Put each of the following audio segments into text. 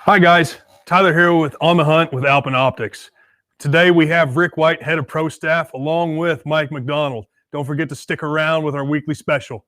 Hi guys, Tyler here with On the Hunt with Alpen Optics. Today we have Rick White, head of Pro Staff, along with Mike McDonald. Don't forget to stick around with our weekly special.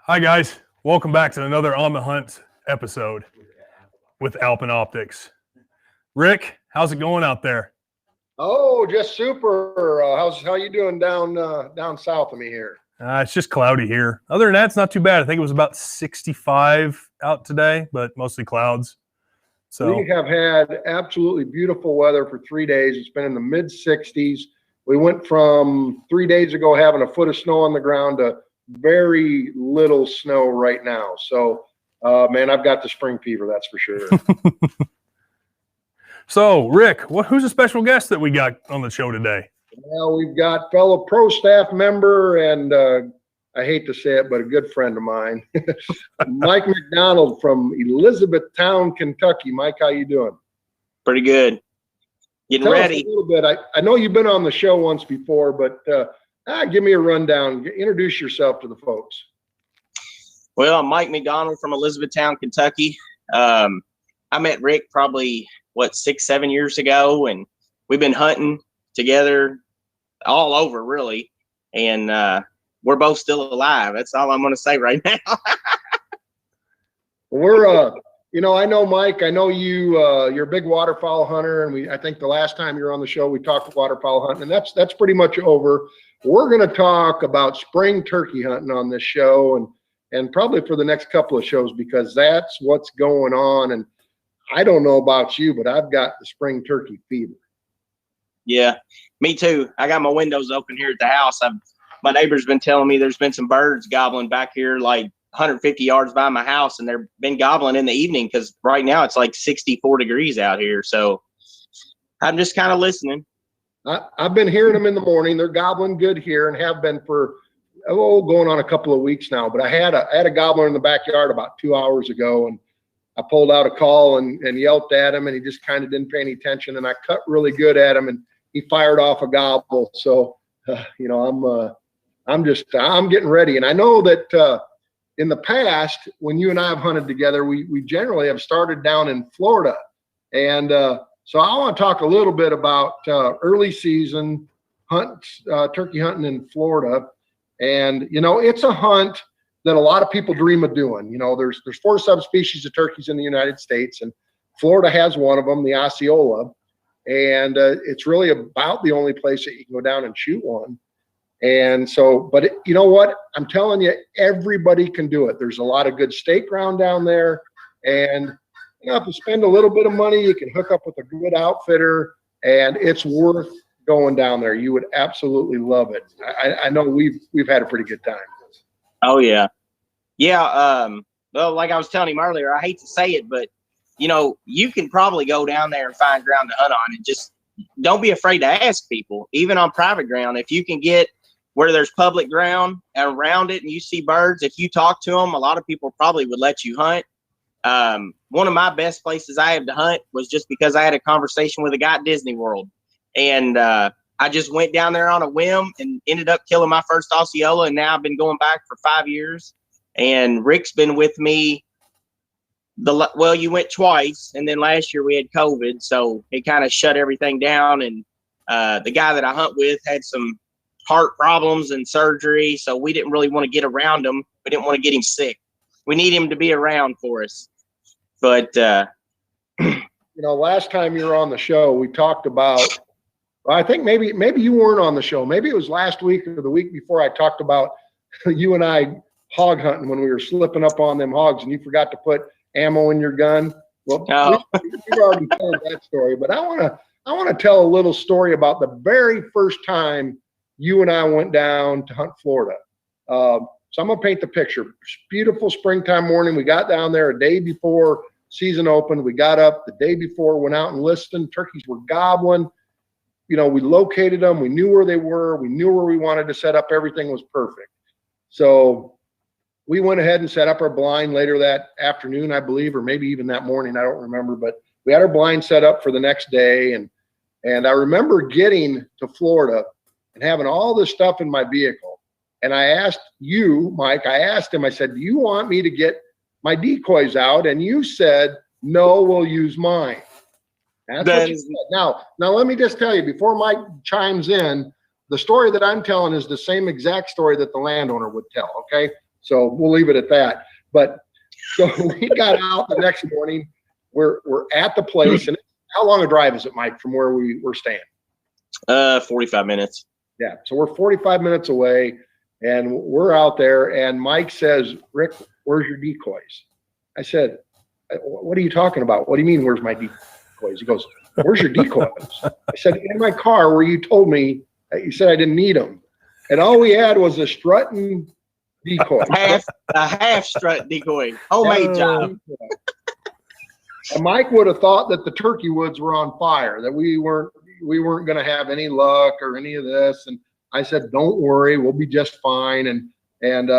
Hi guys, welcome back to another On the Hunt episode with Alpen Optics. Rick, how's it going out there? Oh, just super. How you doing down south of me here? It's just cloudy here. Other than that, it's not too bad. I think it was about 65 out today, but mostly clouds. So we have had absolutely beautiful weather for 3 days. It's been in the mid 60s. We went from 3 days ago having a foot of snow on the ground to very little snow right now. So, man, I've got the spring fever, that's for sure. So, Rick, who's a special guest that we got on the show today? Well, we've got fellow Pro Staff member and I hate to say it, but a good friend of mine, Mike McDonald from Elizabethtown, Kentucky. Mike, how you doing? Pretty good. Getting ready. Us a little bit. I know you've been on the show once before, but give me a rundown. Introduce yourself to the folks. Well, I'm Mike McDonald from Elizabethtown, Kentucky. I met Rick probably, 6-7 years ago, and we've been hunting together all over, really. And we're both still alive. That's all I'm going to say right now. We're, I know Mike. I know you. You're a big waterfowl hunter, and I think the last time you were on the show, we talked waterfowl hunting, and that's pretty much over. We're going to talk about spring turkey hunting on this show and probably for the next couple of shows, because that's what's going on. And I don't know about you, but I've got the spring turkey fever. Yeah, me too. I got my windows open here at the house. My neighbor's been telling me there's been some birds gobbling back here like 150 yards by my house, and they've been gobbling in the evening because right now it's like 64 degrees out here. So I'm just kind of listening. I've been hearing them in the morning. They're gobbling good here and have been for, going on a couple of weeks now. But I had a gobbler in the backyard about 2 hours ago, and I pulled out a call and yelped at him, and he just kind of didn't pay any attention. And I cut really good at him, and he fired off a gobble. So, I'm getting ready. And I know that in the past, when you and I have hunted together, we generally have started down in Florida. And so I want to talk a little bit about early season turkey hunting in Florida. And, it's a hunt that a lot of people dream of doing. There's 4 subspecies of turkeys in the United States, and Florida has one of them, the Osceola. And it's really about the only place that you can go down and shoot one. And so, but you know what? I'm telling you, everybody can do it. There's a lot of good stake ground down there. And if you spend a little bit of money, you can hook up with a good outfitter, and it's worth going down there. You would absolutely love it. I know we've had a pretty good time. Oh yeah. Yeah. Well, like I was telling him earlier, I hate to say it, but you can probably go down there and find ground to hunt on, and just don't be afraid to ask people, even on private ground. If you can get where there's public ground around it and you see birds, if you talk to them, a lot of people probably would let you hunt. One of my best places I have to hunt was just because I had a conversation with a guy at Disney World, and I just went down there on a whim and ended up killing my first Osceola. And now I've been going back for 5 years, and Rick's been with me. You went twice, and then last year we had COVID, so it kind of shut everything down. And the guy that I hunt with had some heart problems and surgery, so we didn't really want to get around him. We didn't want to get him sick. We need him to be around for us. But last time you were on the show, we talked about, I think maybe you weren't on the show. Maybe it was last week or the week before. I talked about you and I hog hunting when we were slipping up on them hogs, and you forgot to put ammo in your gun. Well, we've already told that story, but I want to tell a little story about the very first time you and I went down to hunt Florida. So I'm going to paint the picture. Beautiful springtime morning. We got down there a day before season opened. We got up the day before, went out and listened. Turkeys were gobbling. We located them. We knew where they were. We knew where we wanted to set up. Everything was perfect. So we went ahead and set up our blind later that afternoon, I believe, or maybe even that morning. I don't remember, but we had our blind set up for the next day. And I remember getting to Florida and having all this stuff in my vehicle. And I asked you, Mike, I said, do you want me to get my decoys out? And you said, no, we'll use mine. That's what you said. Now let me just tell you, before Mike chimes in, the story that I'm telling is the same exact story that the landowner would tell, okay? So we'll leave it at that. But so we got out the next morning. We're at the place. And how long a drive is it, Mike, from where we were staying? 45 minutes. Yeah, so we're 45 minutes away, and we're out there, and Mike says, Rick, where's your decoys? I said, what are you talking about? What do you mean, where's my decoys? He goes, where's your decoys? I said, in my car where you told me, you said I didn't need them. And all we had was a strutting decoy. A half strut decoy. Homemade job. And Mike would have thought that the turkey woods were on fire, that we weren't going to have any luck or any of this. And I said, don't worry, we'll be just fine. And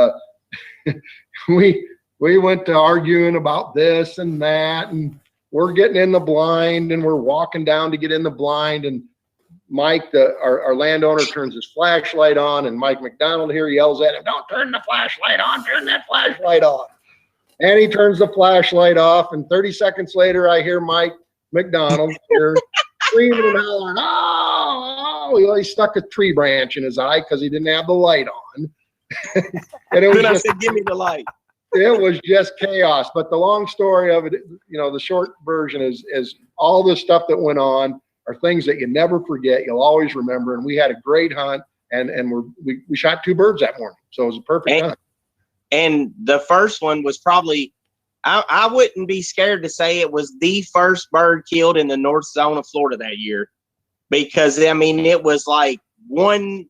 we went to arguing about this and that, and we're getting in the blind, and we're walking down to get in the blind, and Mike, our landowner, turns his flashlight on, and Mike McDonald here yells at him, don't turn the flashlight on, turn that flashlight on. And he turns the flashlight off, and 30 seconds later, I hear Mike McDonald here screaming and hollering, oh, he stuck a tree branch in his eye because he didn't have the light on. And it was I said, give me the light. It was just chaos. But the long story of it, the short version is all the stuff that went on are things that you never forget. You'll always remember. And we had a great hunt, and we shot 2 birds that morning. So it was a perfect hunt. And the first one was probably, I wouldn't be scared to say it was the first bird killed in the north zone of Florida that year. Because, it was like 1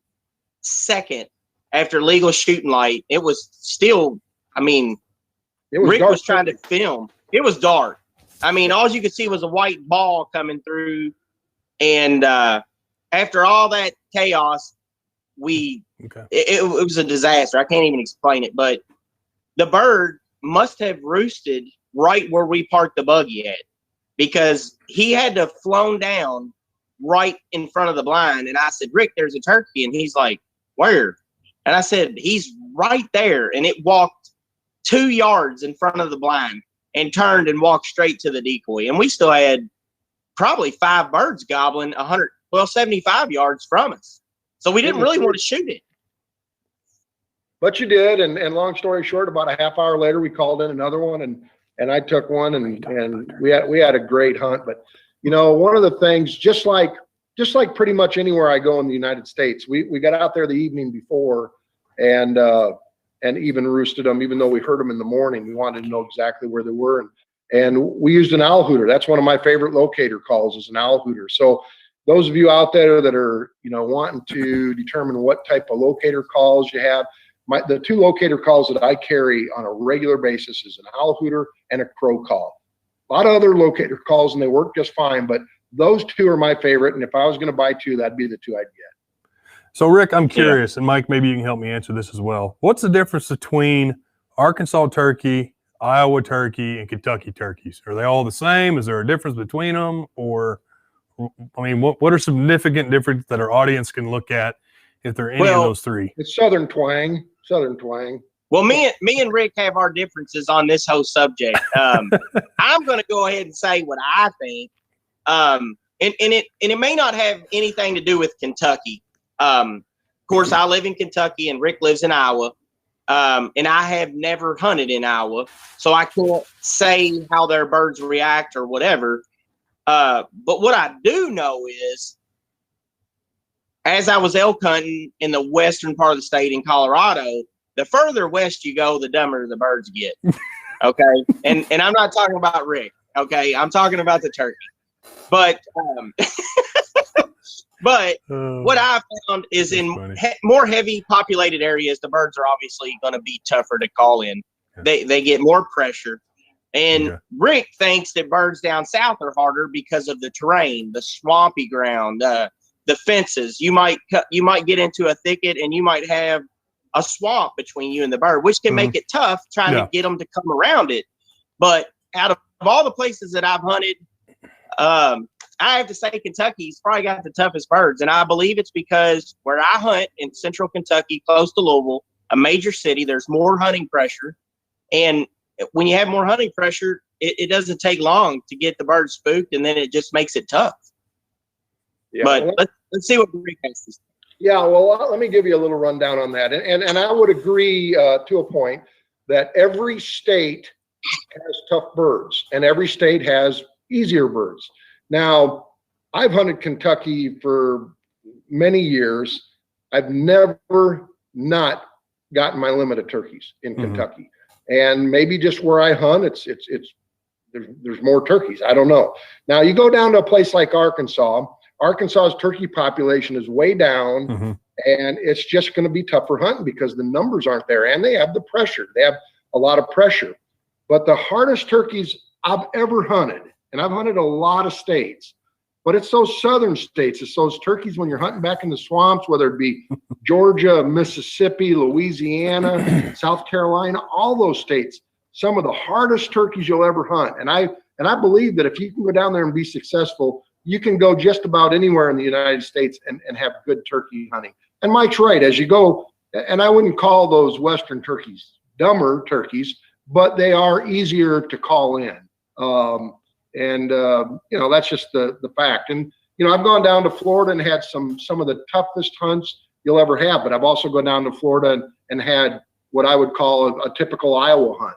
second after legal shooting light. It was still, Rick was trying to film. It was dark. All you could see was a white ball coming through. And after all that chaos, it was a disaster. I can't even explain it. But the bird must have roosted right where we parked the buggy at, because he had to have flown down right in front of the blind. And I said, Rick, there's a turkey. And he's like, where? And I said, he's right there. And it walked 2 yards in front of the blind and turned and walked straight to the decoy. And we still had probably 5 birds gobbling 75 yards from us. So we didn't really want to shoot it. But you did, and long story short, about a half hour later, we called in another one, and I took one, and we had a great hunt. But one of the things, just like pretty much anywhere I go in the United States, we got out there the evening before, and even roosted them, even though we heard them in the morning. We wanted to know exactly where they were, and we used an owl hooter. That's one of my favorite locator calls, is an owl hooter. So those of you out there that are wanting to determine what type of locator calls you have, the 2 locator calls that I carry on a regular basis is an owl hooter and a crow call. A lot of other locator calls, and they work just fine, but those 2 are my favorite. And if I was going to buy 2, that'd be the 2 I'd get. So Rick, I'm curious, and Mike, maybe you can help me answer this as well. What's the difference between Arkansas turkey, Iowa turkey, and Kentucky turkeys? Are they all the same? Is there a difference between them? Or, what are significant differences that our audience can look at if they're any of those 3? It's Southern twang. Well, me and Rick have our differences on this whole subject. I'm going to go ahead and say what I think. And it may not have anything to do with Kentucky. Of course, I live in Kentucky and Rick lives in Iowa. And I have never hunted in Iowa, so I can't say how their birds react or whatever. But what I do know is, as I was elk hunting in the western part of the state in Colorado, the further west you go, the dumber the birds get. Okay. And I'm not talking about Rick. Okay. I'm talking about the turkey. But But what I found is in more heavy populated areas, the birds are obviously going to be tougher to call in. They get more pressure. And Rick thinks that birds down south are harder because of the terrain, the swampy ground, the fences. You might get into a thicket and you might have a swamp between you and the bird, which can make it tough trying to get them to come around it. But out of all the places that I've hunted, I have to say Kentucky's probably got the toughest birds. And I believe it's because where I hunt in central Kentucky, close to Louisville, a major city, there's more hunting pressure. And when you have more hunting pressure, it doesn't take long to get the birds spooked, and then it just makes it tough. Yeah, but let's see what Rick has to say. Yeah, well, let me give you a little rundown on that. And I would agree to a point that every state has tough birds, and every state has easier birds. Now, I've hunted Kentucky for many years. I've never not gotten my limit of turkeys in Kentucky. And maybe just where I hunt, there's more turkeys. I don't know. Now, you go down to a place like Arkansas. Arkansas's turkey population is way down, and it's just going to be tougher hunting because the numbers aren't there, and they have the pressure. They have a lot of pressure. But the hardest turkeys I've ever hunted, and I've hunted a lot of states, but it's those southern states. It's those turkeys when you're hunting back in the swamps, whether it be Georgia, Mississippi, Louisiana, South Carolina, all those states, some of the hardest turkeys you'll ever hunt. And I believe that if you can go down there and be successful, you can go just about anywhere in the United States and have good turkey hunting. And Mike's right, as you go, and I wouldn't call those Western turkeys dumber turkeys, but they are easier to call in. That's just the fact. And, I've gone down to Florida and had some of the toughest hunts you'll ever have, but I've also gone down to Florida and had what I would call a typical Iowa hunt.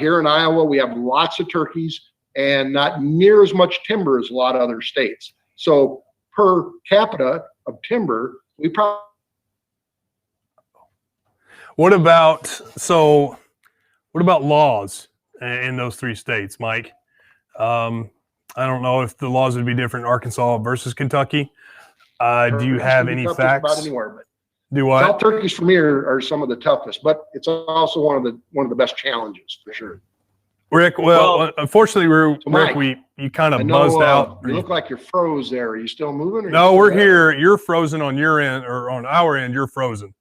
Here in Iowa, we have lots of turkeys and not near as much timber as a lot of other states. So per capita of timber, we probably. What about laws in those three states, Mike? I don't know if the laws would be different in Arkansas versus Kentucky. Do you have any facts? About anywhere, but do what? South turkeys for me are some of the toughest, but it's also one of the best challenges for sure. Rick, well unfortunately, Rick, you kind of buzzed out. You look like you're froze there. Are you still moving? No, we're here. You're frozen on your end, or on our end, you're frozen.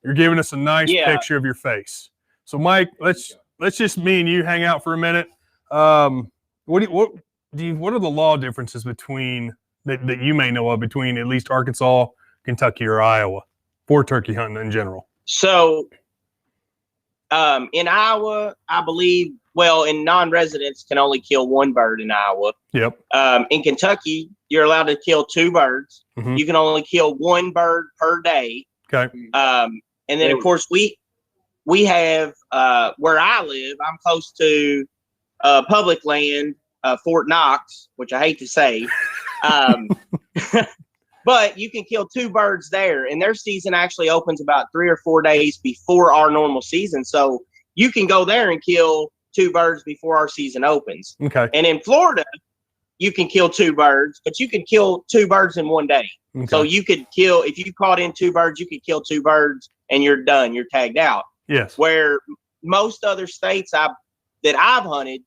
You're giving us a nice picture of your face. So, Mike, let's just me and you hang out for a minute. What are the law differences between that you may know of between at least Arkansas, Kentucky, or Iowa for turkey hunting in general? So, in Iowa, I believe, in non-residents can only kill one bird in Iowa. Yep. In Kentucky, you're allowed to kill two birds. You can only kill one bird per day. Okay. And then, of course, we have where I live. I'm close to public land, Fort Knox, which I hate to say, but you can kill two birds there, and their season actually opens about 3 or 4 days before our normal season. So you can go there and kill two birds before our season opens. Okay. And in Florida, you can kill two birds, but you can kill two birds in 1 day. Okay. So you could kill, if you caught in two birds, you could kill two birds and you're done. You're tagged out. Yes. Where most other states that I've hunted,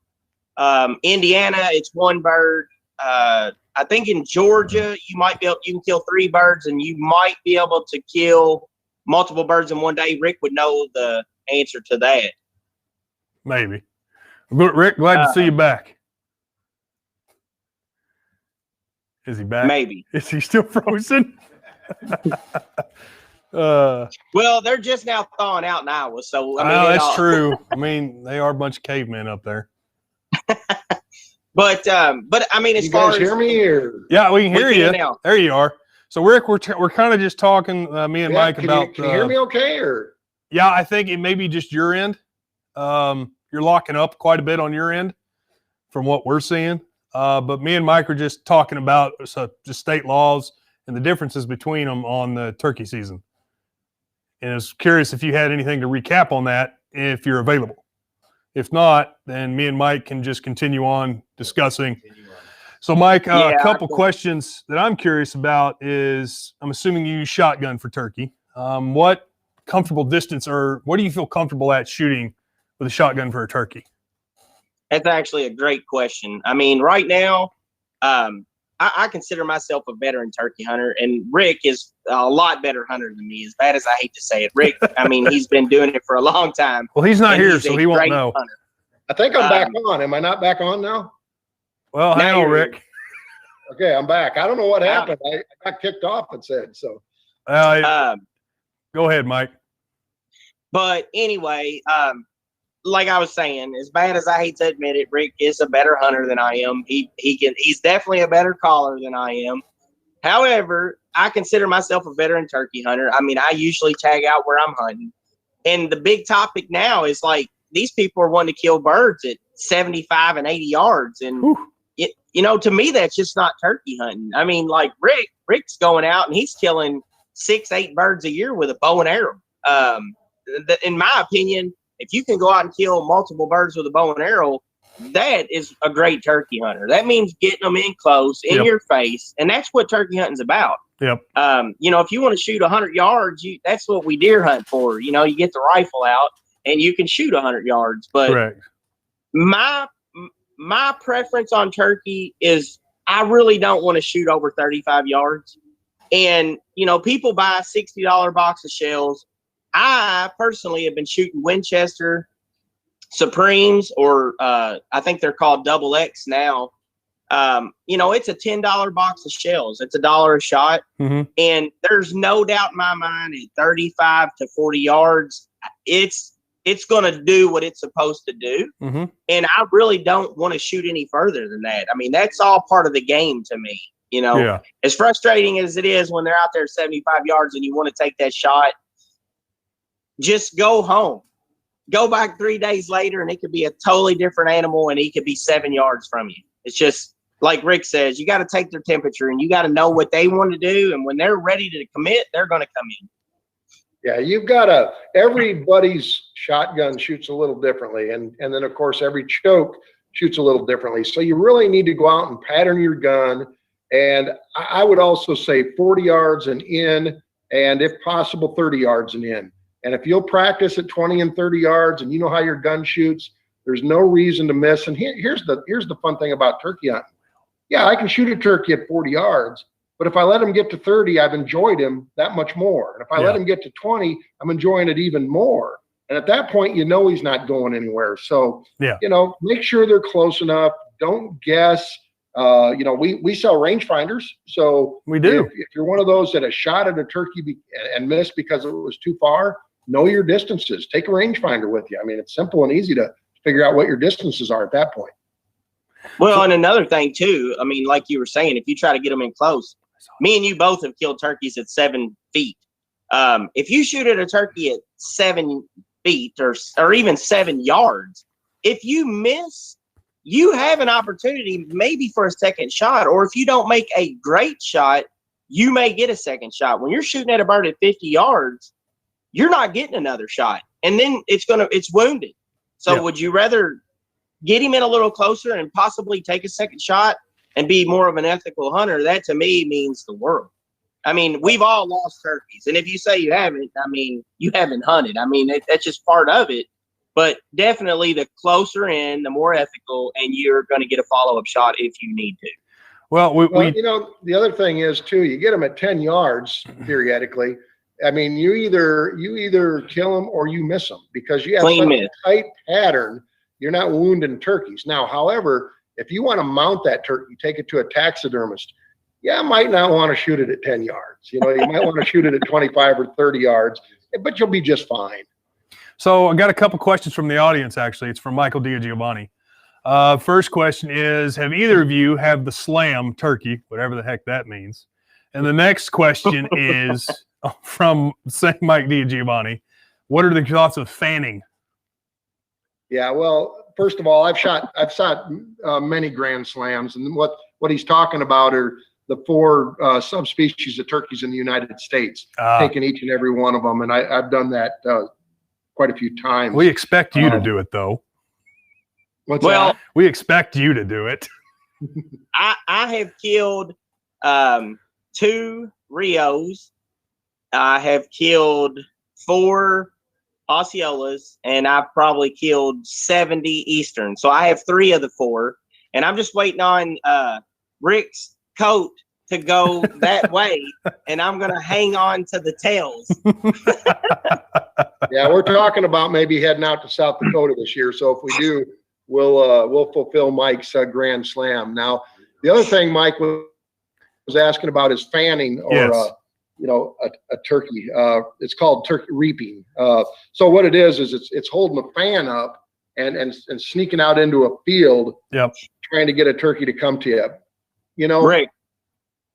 Indiana, it's one bird. I think in Georgia, you can kill 3 birds and you might be able to kill multiple birds in 1 day. Rick would know the answer to that. Maybe. Rick, glad to see you back. Is he back? Maybe. Is he still frozen? Well, they're just now thawing out in Iowa, so that's true. I mean, they are a bunch of cavemen up there. But I mean, as far as you guys hear me, or yeah, we can hear you. Now. There you are. So Rick, we're kind of just talking, me and Mike, about. Can you hear me okay? Or yeah, I think it may be just your end. You're locking up quite a bit on your end, from what we're seeing. But me and Mike are just talking about just state laws and the differences between them on the turkey season. And I was curious if you had anything to recap on that, if you're available. If not, then me and Mike can just continue on discussing. So, Mike, Yeah, a couple questions that I'm curious about is, I'm assuming you use shotgun for turkey. What comfortable distance, or what do you feel comfortable at shooting with a shotgun for a turkey? That's actually a great question. I mean, right now, I consider myself a veteran turkey hunter, and Rick is a lot better hunter than me, as bad as I hate to say it. Rick, I mean, he's been doing it for a long time. Well, he's not here, so he won't know. Hunter. I think I'm back on. Am I not back on now? Well, hang on, Rick. Okay, I'm back. I don't know what happened. I got kicked off, it said, so. Go ahead, Mike. But anyway, like I was saying, as bad as I hate to admit it, Rick is a better hunter than I am. He's definitely a better caller than I am. However, I consider myself a veteran turkey hunter. I mean, I usually tag out where I'm hunting. And the big topic now is like, these people are wanting to kill birds at 75 and 80 yards. And, to me, that's just not turkey hunting. I mean, like Rick's going out and he's killing 6-8 birds a year with a bow and arrow. In my opinion, if you can go out and kill multiple birds with a bow and arrow, that is a great turkey hunter. That means getting them in close, in your face, and that's what turkey hunting's about. Yep. If you want to shoot 100 yards, that's what we deer hunt for. You get the rifle out and you can shoot 100 yards. But correct. My preference on turkey is I really don't want to shoot over 35 yards. And people buy a $60 box of shells. I personally have been shooting Winchester Supremes, or I think they're called Double X now. It's a $10 box of shells. It's $1 a shot. Mm-hmm. And there's no doubt in my mind at 35 to 40 yards, it's going to do what it's supposed to do. Mm-hmm. And I really don't want to shoot any further than that. I mean, that's all part of the game to me. As frustrating as it is when they're out there 75 yards and you want to take that shot, just go home. Go back 3 days later and it could be a totally different animal and he could be 7 yards from you. It's just like Rick says, you got to take their temperature and you got to know what they want to do. And when they're ready to commit, they're going to come in. Yeah, everybody's shotgun shoots a little differently. And then of course, every choke shoots a little differently. So you really need to go out and pattern your gun. And I would also say 40 yards and in, and if possible, 30 yards and in. And if you'll practice at 20 and 30 yards and you know how your gun shoots, there's no reason to miss. And here's the fun thing about turkey hunting. Yeah, I can shoot a turkey at 40 yards, but if I let him get to 30, I've enjoyed him that much more. And if I let him get to 20, I'm enjoying it even more. And at that point, he's not going anywhere. So, make sure they're close enough. Don't guess. We sell rangefinders. So we do. If you're one of those that has shot at a turkey and missed because it was too far, know your distances. Take a rangefinder with you. I mean, it's simple and easy to figure out what your distances are at that point. Well, and another thing too, I mean, like you were saying, if you try to get them in close, me and you both have killed turkeys at 7 feet. If you shoot at a turkey at 7 feet or even 7 yards, if you miss, you have an opportunity maybe for a second shot, or if you don't make a great shot, you may get a second shot. When you're shooting at a bird at 50 yards, you're not getting another shot, and then it's wounded. So would you rather get him in a little closer and possibly take a second shot and be more of an ethical hunter? That to me means the world. I mean, we've all lost turkeys, and if you say you haven't, I mean, you haven't hunted. I mean, that's just part of it. But definitely the closer in, the more ethical, and you're going to get a follow-up shot if you need to. Well, the other thing is too, you get them at 10 yards theoretically. I mean, you either kill them or you miss them because you have such a tight pattern. You're not wounding turkeys. Now, however, if you want to mount that turkey, take it to a taxidermist. I might not want to shoot it at 10 yards. You might want to shoot it at 25 or 30 yards, but you'll be just fine. So I got a couple questions from the audience, actually. It's from Michael Giovanni. First question is, have either of you have the slam turkey, whatever the heck that means? And the next question is from St. Mike Giovanni. What are the thoughts of fanning? Yeah, well, first of all, I've shot many grand slams, and what he's talking about are the 4 subspecies of turkeys in the United States, taking each and every one of them, and I've done that quite a few times. We expect you to do it, though. What's that? We expect you to do it. I have killed 2 Rios. I have killed 4 Osceolas, and I've probably killed 70 Eastern. So I have 3 of the 4, and I'm just waiting on Rick's coat to go that way, and I'm gonna hang on to the tails. Yeah, we're talking about maybe heading out to South Dakota this year. So if we do, we'll fulfill Mike's grand slam. Now, the other thing Mike was asking about is fanning, or Yes. a turkey. It's called turkey reaping. So what it is it's holding a fan up and sneaking out into a field, Yep. trying to get a turkey to come to you. You know, Rick,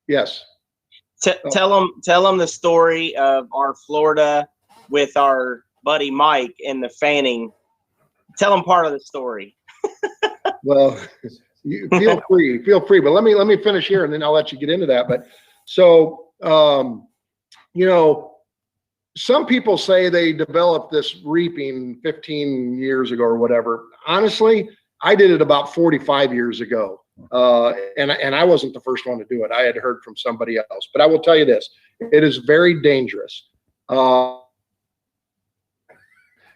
yes. tell them the story of our Florida with our buddy Mike and the fanning. Tell them part of the story. Well, you feel free, but let me finish here and then I'll let you get into that. But so, some people say they developed this reaping 15 years ago or whatever. Honestly, I did it about 45 years ago. And I wasn't the first one to do it. I had heard from somebody else, but I will tell you this, it is very dangerous.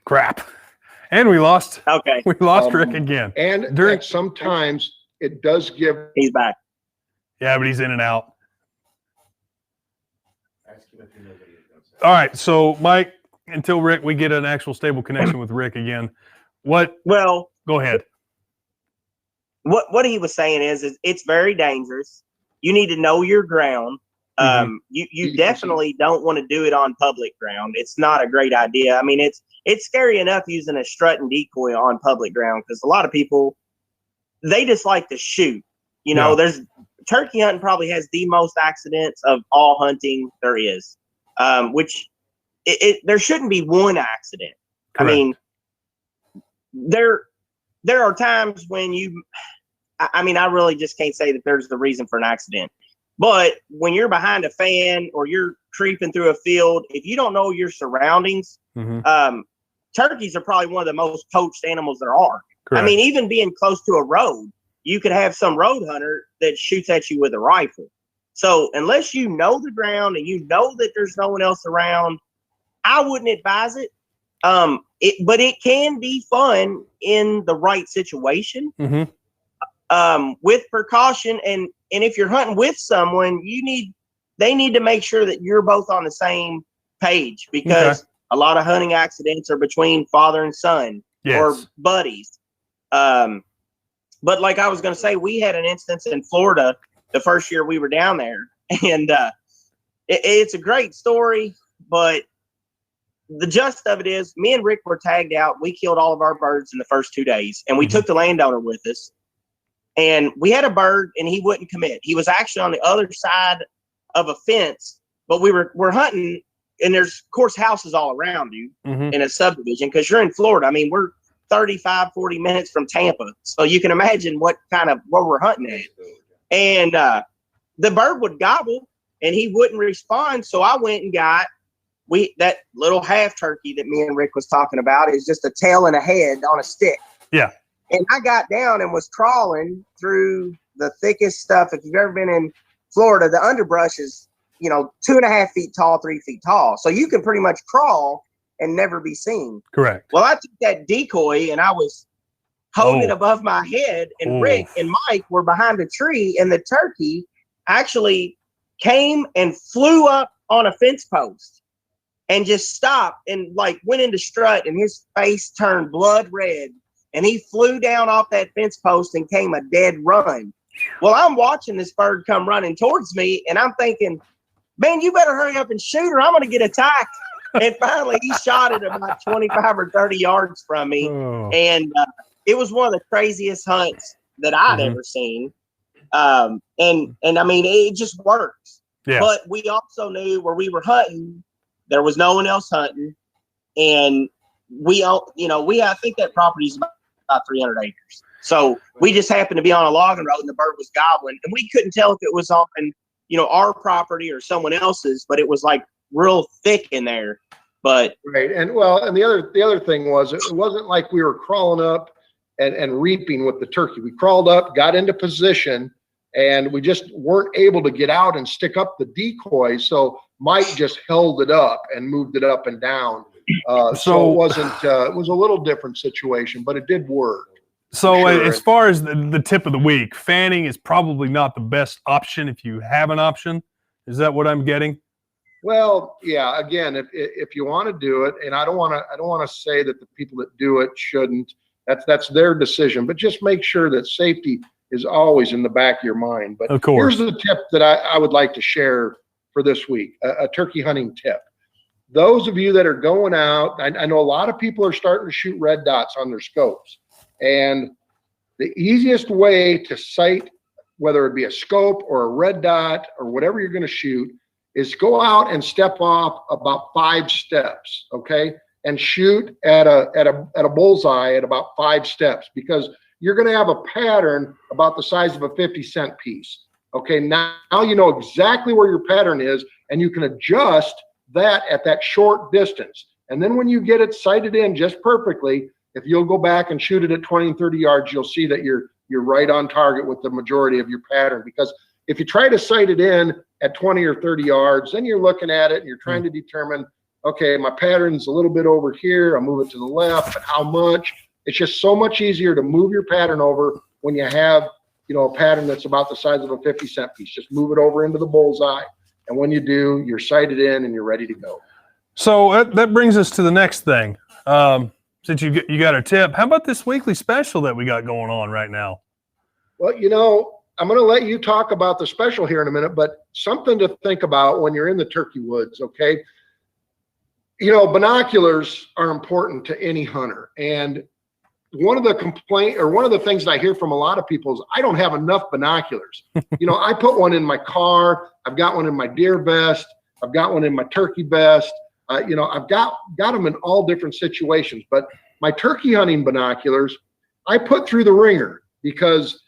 Crap. And we lost. Okay, We lost Rick again. And sometimes it does give. he's back. Yeah, but he's in and out. All right. So, Mike, until we get an actual stable connection with Rick again, Well, go ahead. what he was saying is it's very dangerous. You need to know your ground. You definitely don't want to do it on public ground. It's not a great idea. I mean, it's scary enough using a strut and decoy on public ground, because a lot of people, they just like to shoot. There's turkey hunting probably has the most accidents of all hunting there is, which there shouldn't be one accident. Correct. I mean, there are times when I really just can't say that there's the reason for an accident. But when you're behind a fan or you're creeping through a field, if you don't know your surroundings, turkeys are probably one of the most poached animals there are. Correct. I mean, even being close to a road, you could have some road hunter that shoots at you with a rifle. So unless you know the ground and you know that there's no one else around, I wouldn't advise it. But it can be fun in the right situation. With precaution, and if you're hunting with someone, they need to make sure that you're both on the same page, because a lot of hunting accidents are between father and son or buddies. But like I was going to say, we had an instance in Florida the first year we were down there, and it's a great story, but the gist of it is me and Rick were tagged out. We killed all of our birds in the first 2 days, and we took the landowner with us. And we had a bird, and he wouldn't commit. He was actually on the other side of a fence, but we're hunting, and there's, of course, houses all around you in a subdivision, because you're in Florida. I mean, we're 35, 40 minutes from Tampa. So you can imagine where we're hunting at. And the bird would gobble, and he wouldn't respond. So I went and got that little half turkey that me and Rick was talking about is just a tail and a head on a stick. Yeah. And I got down and was crawling through the thickest stuff. If you've ever been in Florida, the underbrush is, 2.5 feet tall, 3 feet tall. So you can pretty much crawl and never be seen. Correct. Well, I took that decoy and I was holding it above my head, and Rick and Mike were behind a tree, and the turkey actually came and flew up on a fence post and just stopped and went into strut, and his face turned blood red. And he flew down off that fence post and came a dead run. Well, I'm watching this bird come running towards me, and I'm thinking, man, you better hurry up and shoot, or I'm going to get attacked. And finally, he shot it about 25 or 30 yards from me. And it was one of the craziest hunts that I'd ever seen. And I mean, it just works. Yeah. But we also knew where we were hunting, there was no one else hunting. And I think that property is about 300 acres. So we just happened to be on a logging road, and the bird was gobbling, and we couldn't tell if it was on, our property or someone else's, but it was real thick in there. But right. And the other thing was, it wasn't like we were crawling up and reaping with the turkey. We crawled up, got into position, and we just weren't able to get out and stick up the decoy. So Mike just held it up and moved it up and down. So it wasn't, it was a little different situation, but it did work. So sure. As far as the tip of the week, fanning is probably not the best option if you have an option. Is that what I'm getting? Well, yeah, again, if you want to do it, and I don't want to say that the people that do it shouldn't, that's their decision, but just make sure that safety is always in the back of your mind. But of course, here's the tip that I would like to share for this week, a turkey hunting tip. Those of you that are going out, I know a lot of people are starting to shoot red dots on their scopes. And the easiest way to sight, whether it be a scope or a red dot or whatever you're going to shoot, is go out and step off about 5 steps, okay? And shoot at a bullseye at about 5 steps, because you're going to have a pattern about the size of a 50-cent piece. Okay, now you know exactly where your pattern is, and you can adjust that at that short distance. And then when you get it sighted in just perfectly, if you'll go back and shoot it at 20 and 30 yards, you'll see that you're right on target with the majority of your pattern. Because if you try to sight it in at 20 or 30 yards, then you're looking at it and you're trying to determine, okay, my pattern's a little bit over here, I'll move it to the left, but how much? It's just so much easier to move your pattern over when you have, you know, a pattern that's about the size of a 50-cent piece. Just move it over into the bullseye. And when you do, you're sighted in and you're ready to go. So that brings us to the next thing. Since you got a tip, how about this weekly special that we got going on right now? Well, you know, I'm going to let you talk about the special here in a minute, but something to think about when you're in the turkey woods, okay? You know, binoculars are important to any hunter. And one of the things that I hear from a lot of people is, I don't have enough binoculars. You know, I put one in my car. I've got one in my deer vest. I've got one in my turkey vest. You know, I've got them in all different situations. But my turkey hunting binoculars, I put through the ringer, because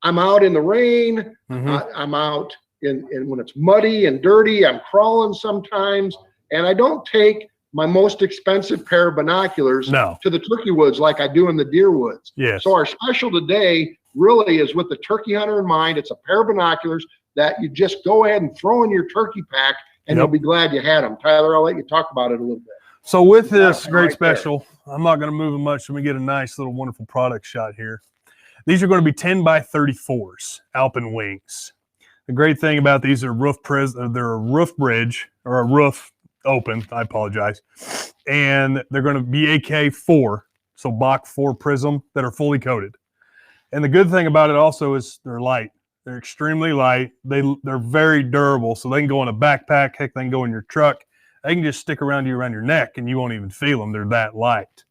I'm out in the rain. I'm out in when it's muddy and dirty. I'm crawling sometimes, and I don't take my most expensive pair of binoculars to the turkey woods like I do in the deer woods. Yes. So our special today really is with the turkey hunter in mind. It's a pair of binoculars that you just go ahead and throw in your turkey pack, and you'll be glad you had them. Tyler, I'll let you talk about it a little bit. So with this great special, I'm not going to move them much. Let me get a nice little wonderful product shot here. These are going to be 10 by 34s, Alpen wings. The great thing about these are they're a roof bridge, or a roof open, I apologize. And they're going to be AK4, so Bach 4 prism, that are fully coated. And the good thing about it also is they're light. They're extremely light. They're very durable, so they can go in a backpack. Heck, they can go in your truck. They can just stick around your neck, and you won't even feel them. They're that light.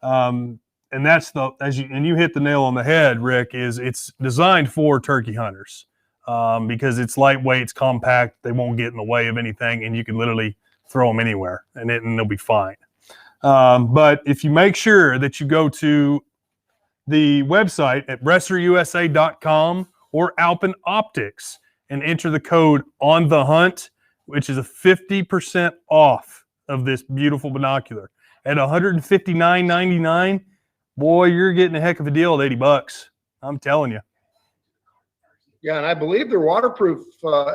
And that's you hit the nail on the head, Rick. It's designed for turkey hunters because it's lightweight, it's compact. They won't get in the way of anything, and you can literally throw them anywhere, and they'll be fine. But if you make sure that you go to the website at wrestlerusa.com or Alpen Optics and enter the code on the hunt, which is a 50% off of this beautiful binocular at $159.99. Boy, you're getting a heck of a deal at $80. I'm telling you. Yeah, and I believe they're waterproof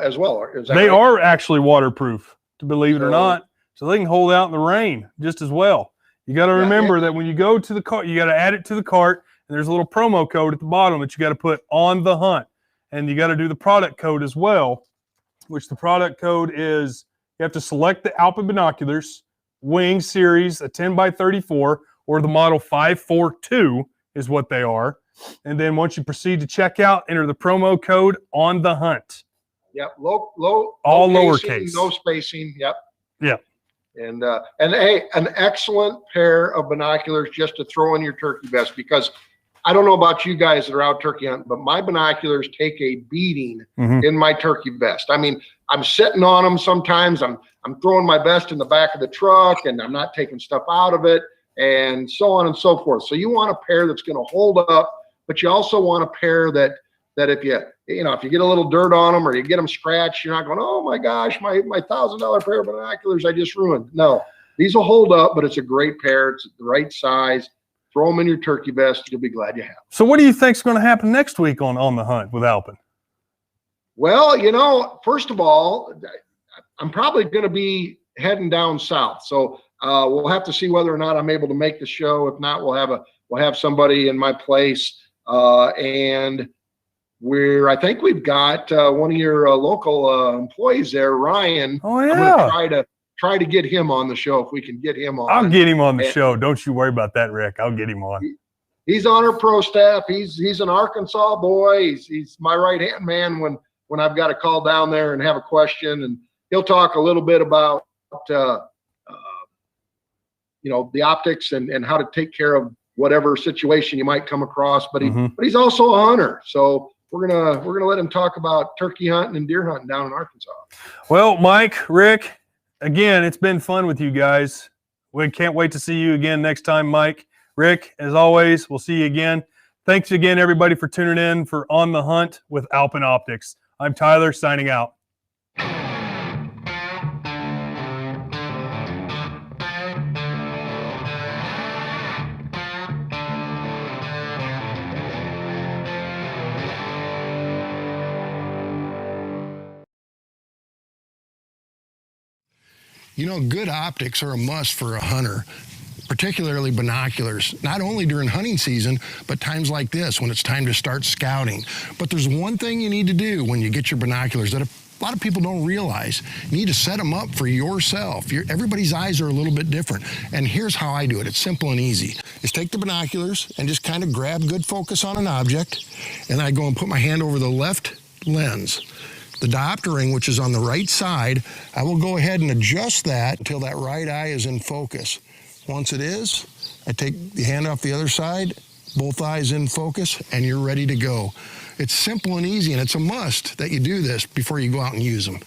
as well. Is that they right? are actually waterproof, to believe it or not. So they can hold out in the rain just as well. You got to remember that when you go to the cart, you got to add it to the cart, and there's a little promo code at the bottom that you got to put on the hunt. And you got to do the product code as well, which the product code is, you have to select the Alpen binoculars, wing series, a 10 by 34, or the model 542 is what they are. And then once you proceed to checkout, enter the promo code on the hunt. Yep, all lowercase, lowercase, no spacing. Yep. Yep. And hey, an excellent pair of binoculars just to throw in your turkey vest, because I don't know about you guys that are out turkey hunting, but my binoculars take a beating in my turkey vest. I mean, I'm sitting on them sometimes. I'm throwing my vest in the back of the truck, and I'm not taking stuff out of it, and so on and so forth. So you want a pair that's going to hold up, but you also want a pair that if you get a little dirt on them or you get them scratched, you're not going, oh my gosh, my $1,000 pair of binoculars I just ruined. No, these will hold up, but it's a great pair. It's the right size. throw them in your turkey vest. You'll be glad you have. So what do you think's going to happen next week on the hunt with Alpen? Well, you know, first of all, I'm probably going to be heading down south. So we'll have to see whether or not I'm able to make the show. If not, we'll have somebody in my place. And I think we've got one of your local employees there, Ryan. Oh yeah. I'm going to try to get him on the show if we can get him on. I'll get him on the show. Don't you worry about that, Rick. I'll get him on. He's on our pro staff. He's an Arkansas boy. He's my right hand man when I've got to call down there and have a question, and he'll talk a little bit about you know, the optics and how to take care of whatever situation you might come across. But he's also a hunter, so we're gonna let him talk about turkey hunting and deer hunting down in Arkansas. Well, Mike, Rick, again, it's been fun with you guys. We can't wait to see you again next time, Mike. Rick, as always, we'll see you again. Thanks again, everybody, for tuning in for On the Hunt with Alpen Optics. I'm Tyler, signing out. You know, good optics are a must for a hunter, particularly binoculars, not only during hunting season, but times like this when it's time to start scouting. But there's one thing you need to do when you get your binoculars that a lot of people don't realize. You need to set them up for yourself. Everybody's eyes are a little bit different. And here's how I do it. It's simple and easy. Just take the binoculars and just kind of grab good focus on an object. And I go and put my hand over the left lens. The diopter ring, which is on the right side, I will go ahead and adjust that until that right eye is in focus. Once it is, I take the hand off the other side, both eyes in focus, and you're ready to go. It's simple and easy, and it's a must that you do this before you go out and use them.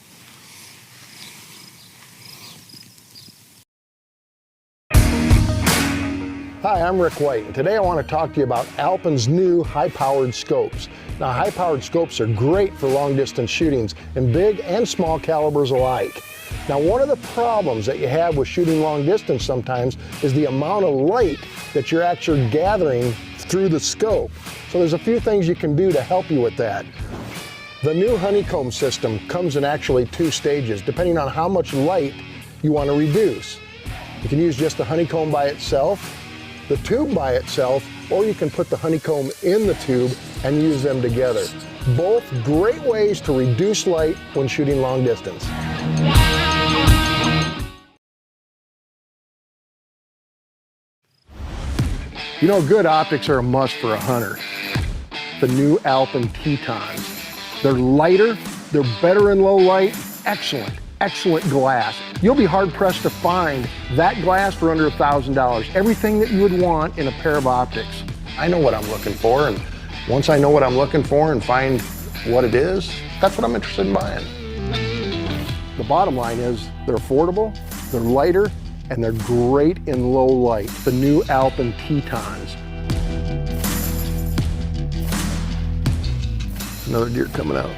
Hi, I'm Rick White, and today I want to talk to you about Alpen's new high-powered scopes. Now, high-powered scopes are great for long-distance shootings in big and small calibers alike. Now, one of the problems that you have with shooting long distance sometimes is the amount of light that you're actually gathering through the scope. So there's a few things you can do to help you with that. The new honeycomb system comes in actually 2 stages, depending on how much light you want to reduce. You can use just the honeycomb by itself, the tube by itself, or you can put the honeycomb in the tube and use them together. Both great ways to reduce light when shooting long distance. You know, good optics are a must for a hunter. The new Alpen Tetons. They're lighter, they're better in low light, excellent glass. You'll be hard pressed to find that glass for under $1,000. Everything that you would want in a pair of optics. I know what I'm looking for, and once I know what I'm looking for and find what it is, that's what I'm interested in buying. The bottom line is they're affordable, they're lighter, and they're great in low light. The new Alpen Tetons. Another deer coming out.